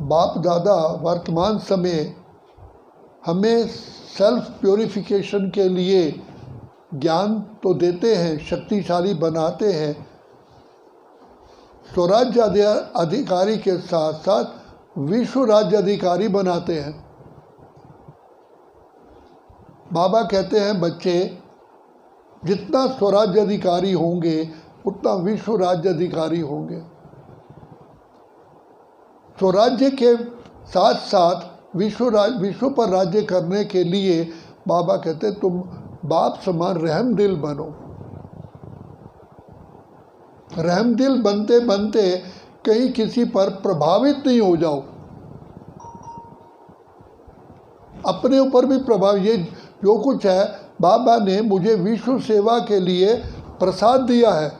बाप दादा वर्तमान समय हमें सेल्फ प्योरिफिकेशन के लिए ज्ञान तो देते हैं, शक्तिशाली बनाते हैं, स्वराज्य अधिकारी के साथ साथ विश्व राज्य अधिकारी बनाते हैं। बाबा कहते हैं बच्चे जितना स्वराज्य अधिकारी होंगे उतना विश्व राज्य अधिकारी होंगे। स्वराज्य के साथ साथ विश्व पर राज्य करने के लिए बाबा कहते हैं तुम बाप समान रहम दिल बनो। रहम दिल बनते बनते कहीं किसी पर प्रभावित नहीं हो जाओ, अपने ऊपर भी प्रभाव। ये जो कुछ है बाबा ने मुझे विश्व सेवा के लिए प्रसाद दिया है,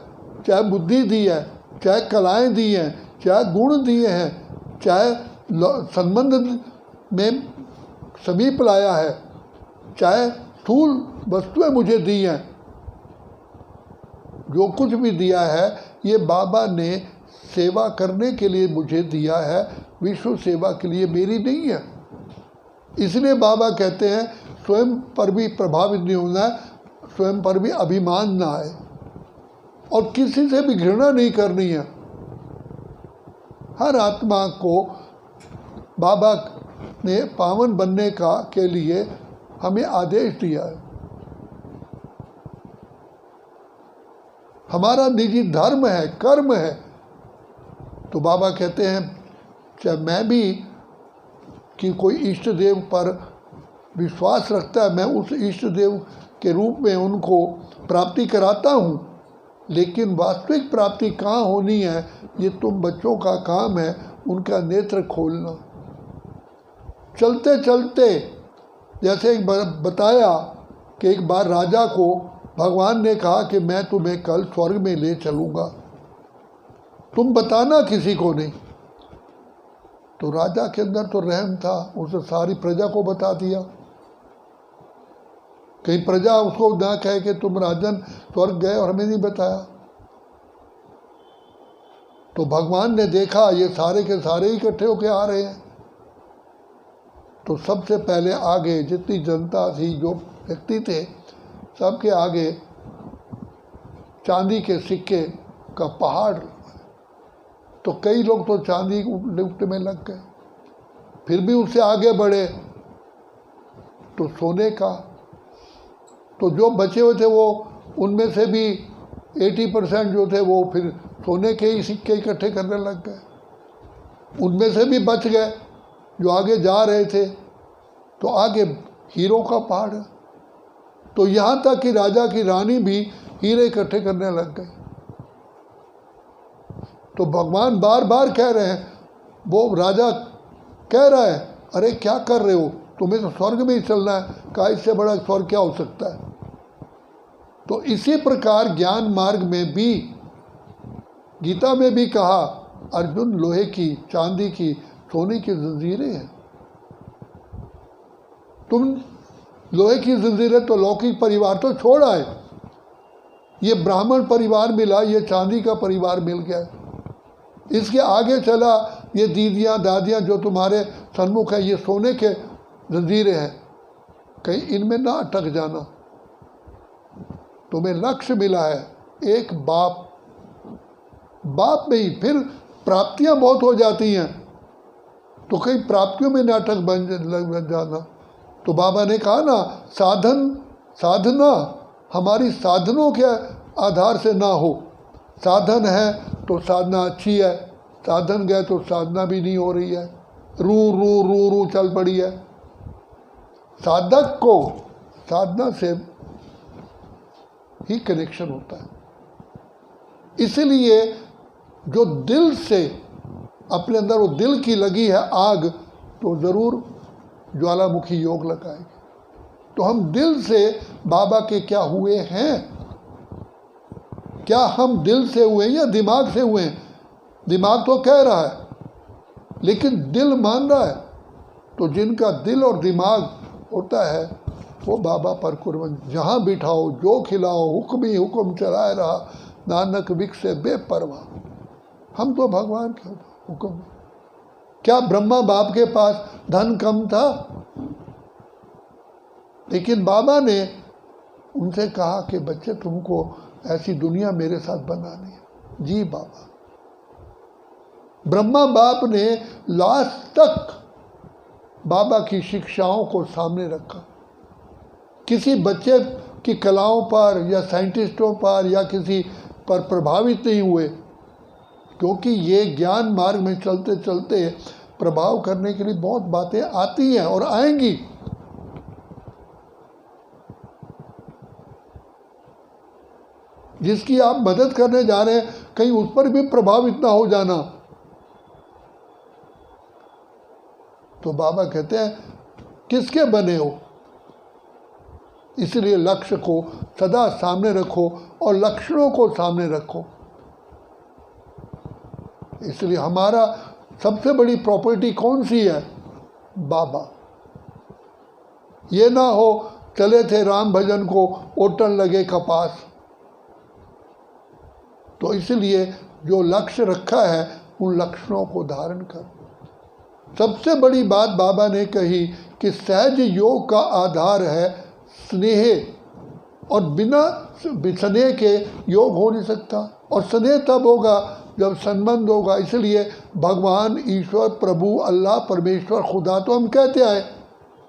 चाहे बुद्धि दी है, चाहे कलाएं दी हैं, चाहे गुण दिए हैं, चाहे संबंध में समीप लाया है, चाहे स्थूल वस्तुएं मुझे दी हैं, जो कुछ भी दिया है ये बाबा ने सेवा करने के लिए मुझे दिया है, विश्व सेवा के लिए मेरी नहीं है। इसलिए बाबा कहते हैं स्वयं पर भी प्रभावित नहीं होना है, स्वयं पर भी अभिमान ना आए और किसी से भी घृणा नहीं करनी है। हर आत्मा को बाबा ने पावन बनने के लिए हमें आदेश दिया है। हमारा निजी धर्म है, कर्म है। तो बाबा कहते हैं चाहे मैं भी कि कोई इष्ट देव पर विश्वास रखता है, मैं उस इष्ट देव के रूप में उनको प्राप्ति कराता हूँ, लेकिन वास्तविक प्राप्ति कहाँ होनी है ये तुम बच्चों का काम है, उनका नेत्र खोलना। चलते चलते जैसे एक बार बताया कि एक बार राजा को भगवान ने कहा कि मैं तुम्हें कल स्वर्ग में ले चलूँगा, तुम बताना किसी को नहीं। तो राजा के अंदर तो रहम था, उसने सारी प्रजा को बता दिया। कहीं प्रजा उसको ना कहे कि तुम राजन स्वर्ग गए और हमें नहीं बताया। तो भगवान ने देखा ये सारे के सारे इकट्ठे होके आ रहे हैं, तो सबसे पहले आगे जितनी जनता थी, जो व्यक्ति थे, सबके आगे चांदी के सिक्के का पहाड़। तो कई लोग तो चांदी लिफ्ट में लग गए, फिर भी उससे आगे बढ़े तो सोने का। तो जो बचे हुए थे वो उनमें से भी 80% जो थे वो फिर सोने के ही सिक्के इकट्ठे करने लग गए। उनमें से भी बच गए जो आगे जा रहे थे, तो आगे हीरो का पहाड़ है। तो यहाँ तक कि राजा की रानी भी हीरे इकट्ठे करने लग गए। तो भगवान बार बार कह रहे हैं, वो राजा कह रहा है अरे क्या कर रहे हो, तुम्हें तो स्वर्ग में ही चलना है, कहा इससे बड़ा स्वर्ग क्या हो सकता है। तो इसी प्रकार ज्ञान मार्ग में भी, गीता में भी कहा अर्जुन लोहे की, चांदी की, सोने की जंजीरें हैं। तुम लोहे की जंजीरें तो लौकिक परिवार तो छोड़ आए, ये ब्राह्मण परिवार मिला, ये चांदी का परिवार मिल गया। इसके आगे चला ये दीदियाँ दादियाँ जो तुम्हारे सन्मुख है, ये सोने के जंजीरें हैं, कहीं इनमें ना अटक जाना। तुम्हें लक्ष्य मिला है एक बाप, बाप में ही फिर प्राप्तियां बहुत हो जाती हैं, तो कहीं प्राप्तियों में नाटक बन जाना। तो बाबा ने कहा ना साधना हमारी साधनों के आधार से ना हो। साधन है तो साधना अच्छी है, साधन गए तो साधना भी नहीं हो रही है, रू चल पड़ी है। साधक को साधना से ही कनेक्शन होता है। इसलिए जो दिल से अपने अंदर वो दिल की लगी है आग, तो ज़रूर ज्वालामुखी योग लगाएगी। तो हम दिल से बाबा के क्या हुए हैं, क्या हम दिल से हुए या दिमाग से हुए हैं? दिमाग तो कह रहा है लेकिन दिल मान रहा है। तो जिनका दिल और दिमाग होता है वो बाबा पर कुर्बान, जहाँ बिठाओ जो खिलाओ हुक्म ही हुक्म चलाए रहा, नानक विक से बेपरवाह। हम तो भगवान के हुक्म, क्या ब्रह्मा बाप के पास धन कम था? लेकिन बाबा ने उनसे कहा कि बच्चे तुमको ऐसी दुनिया मेरे साथ बनानी है। जी बाबा। ब्रह्मा बाप ने लास्ट तक बाबा की शिक्षाओं को सामने रखा। किसी बच्चे की कलाओं पर या साइंटिस्टों पर या किसी पर प्रभावित नहीं हुए, क्योंकि ये ज्ञान मार्ग में चलते चलते प्रभाव करने के लिए बहुत बातें आती हैं और आएंगी। जिसकी आप मदद करने जा रहे हैं, कहीं उस पर भी प्रभावित ना हो जाना। तो बाबा कहते हैं किसके बने हो? इसलिए लक्ष्य को सदा सामने रखो और लक्षणों को सामने रखो। इसलिए हमारा सबसे बड़ी प्रॉपर्टी कौन सी है? बाबा। ये ना हो चले थे राम भजन को, ओटन लगे कपास। तो इसलिए जो लक्ष्य रखा है उन लक्षणों को धारण कर। सबसे बड़ी बात बाबा ने कही कि सहज योग का आधार है स्नेह, और बिना स्नेह के योग हो नहीं सकता। और स्नेह तब होगा जब संबंध होगा। इसलिए भगवान, ईश्वर, प्रभु, अल्लाह, परमेश्वर, खुदा तो हम कहते आए,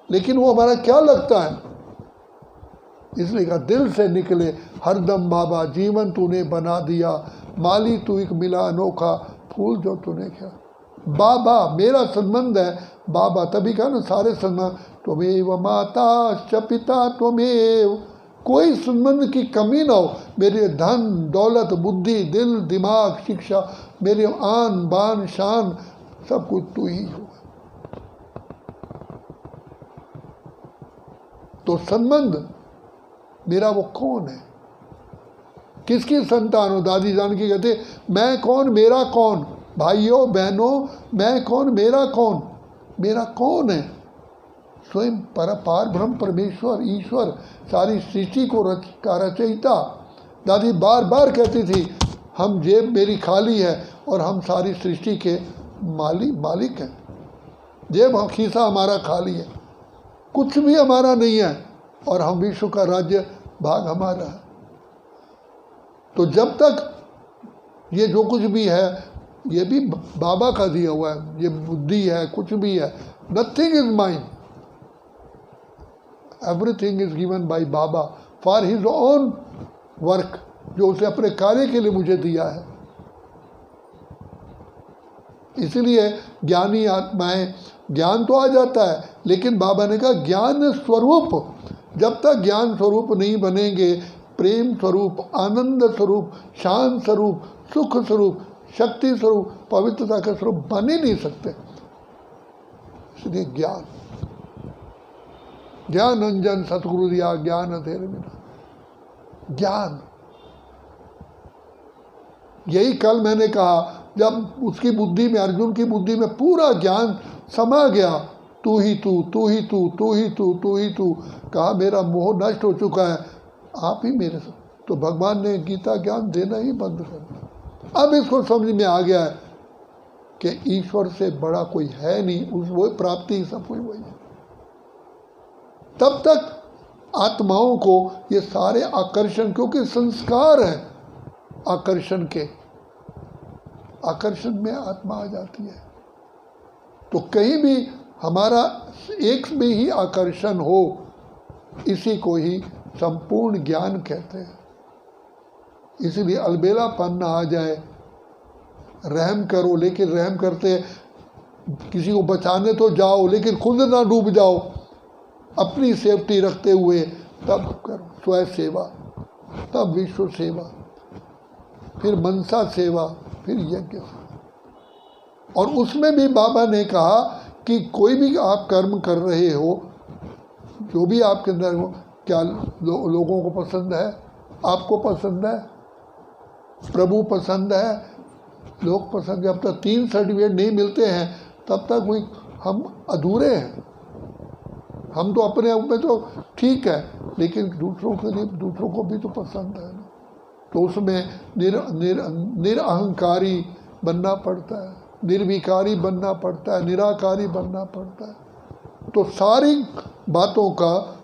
लेकिन वो हमारा क्या लगता है? इसलिए कहा दिल से निकले हरदम बाबा, जीवन तूने बना दिया, माली तू एक मिला अनोखा, फूल जो तूने किया। बाबा मेरा संबंध है बाबा। तभी कहा ना सारे संबंध त्वमेव माता च पिता त्वमेव। कोई संबंध की कमी ना हो। मेरे धन दौलत बुद्धि दिल दिमाग शिक्षा, मेरे आन बान शान, सब कुछ तू ही हो। तो संबंध मेरा वो कौन है? किसकी संतान हो? दादी जान की कहते मैं कौन मेरा कौन? भाइयों बहनों, मैं कौन मेरा कौन? मेरा कौन है? स्वयं पार ब्रह्म परमेश्वर ईश्वर, सारी सृष्टि को का रचयिता। दादी बार बार कहती थी हम जेब मेरी खाली है और हम सारी सृष्टि के मालिक हैं। जेब खीसा हमारा खाली है, कुछ भी हमारा नहीं है, और हम विश्व का राज्य भाग हमारा है। तो जब तक ये जो कुछ भी है ये भी बाबा का दिया हुआ है। ये बुद्धि है, कुछ भी है, nothing is mine, everything is given by Baba for his own work, जो उसे अपने कार्य के लिए मुझे दिया है। इसलिए ज्ञानी आत्माएं, ज्ञान तो आ जाता है, लेकिन बाबा ने कहा ज्ञान स्वरूप, जब तक ज्ञान स्वरूप नहीं बनेंगे, प्रेम स्वरूप, आनंद स्वरूप, शांत स्वरूप, सुख स्वरूप, शक्ति स्वरूप, पवित्रता का स्वरूप बन ही नहीं सकते। इसलिए ज्ञान, ज्ञान अंजन सतगुरु दिया ज्ञान अंधेरे में। ज्ञान, यही कल मैंने कहा, जब उसकी बुद्धि में, अर्जुन की बुद्धि में पूरा ज्ञान समा गया, तू ही तू, तू ही तू, तू ही तू, तू ही तू, कहा मेरा मोह नष्ट हो चुका है, आप ही मेरे साथ। तो भगवान ने गीता ज्ञान देना ही बंद कर दिया। अब इसको समझ में आ गया है कि ईश्वर से बड़ा कोई है नहीं, उस वो प्राप्ति सब कुछ वही है। तब तक आत्माओं को ये सारे आकर्षण, क्योंकि संस्कार है आकर्षण के, आकर्षण में आत्मा आ जाती है। तो कहीं भी हमारा एक में ही आकर्षण हो, इसी को ही संपूर्ण ज्ञान कहते हैं। इसलिए अलबेलापन ना आ जाए। रहम करो, लेकिन रहम करते किसी को बचाने तो जाओ, लेकिन खुद ना डूब जाओ। अपनी सेफ्टी रखते हुए तब करो स्वयं सेवा, तब विश्व सेवा, फिर मनसा सेवा, फिर यज्ञ। और उसमें भी बाबा ने कहा कि कोई भी आप कर्म कर रहे हो, जो भी आपके अंदर हो, क्या लोगों को पसंद है? आपको पसंद है? प्रभु पसंद है? लोग पसंद है? जब तक 3 सर्टिफिकेट नहीं मिलते हैं तब तक वही हम अधूरे हैं। हम तो अपने आप में तो ठीक है, लेकिन दूसरों के लिए, दूसरों को भी तो पसंद है ना। तो उसमें निरअहंकारी बनना पड़ता है, निर्विकारी बनना पड़ता है, निराकारी बनना पड़ता है। तो सारी बातों का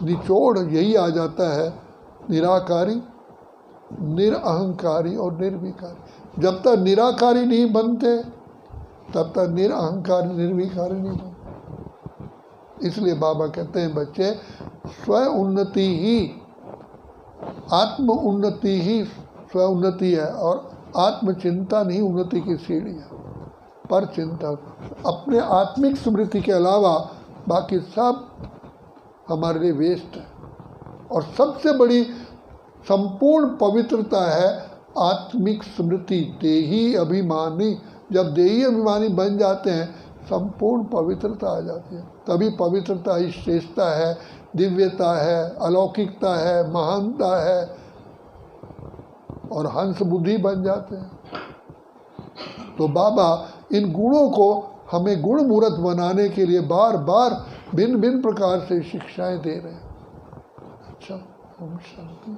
निचोड़ यही आ जाता है, निराकारी, निरअहंकारी और निर्विकारी। जब तक निराकारी नहीं बनते तब तक निरअहंकारी निर्विकारी नहीं बनते। इसलिए बाबा कहते हैं बच्चे, स्व उन्नति ही, आत्म उन्नति ही स्व उन्नति है, और आत्मचिंतन ही उन्नति की सीढ़ी है। पर चिंतन, अपने आत्मिक स्मृति के अलावा बाकी सब हमारे लिए वेस्ट है। और सबसे बड़ी संपूर्ण पवित्रता है आत्मिक स्मृति, देही अभिमानी। जब देही अभिमानी बन जाते हैं संपूर्ण पवित्रता आ जाती है। तभी पवित्रता ही श्रेष्ठता है, दिव्यता है, अलौकिकता है, महानता है, और हंस बुद्धि बन जाते हैं। तो बाबा इन गुणों को हमें गुण मूर्त बनाने के लिए बार बार भिन्न भिन्न प्रकार से शिक्षाएं दे रहे हैं। अच्छा, ओम शांति।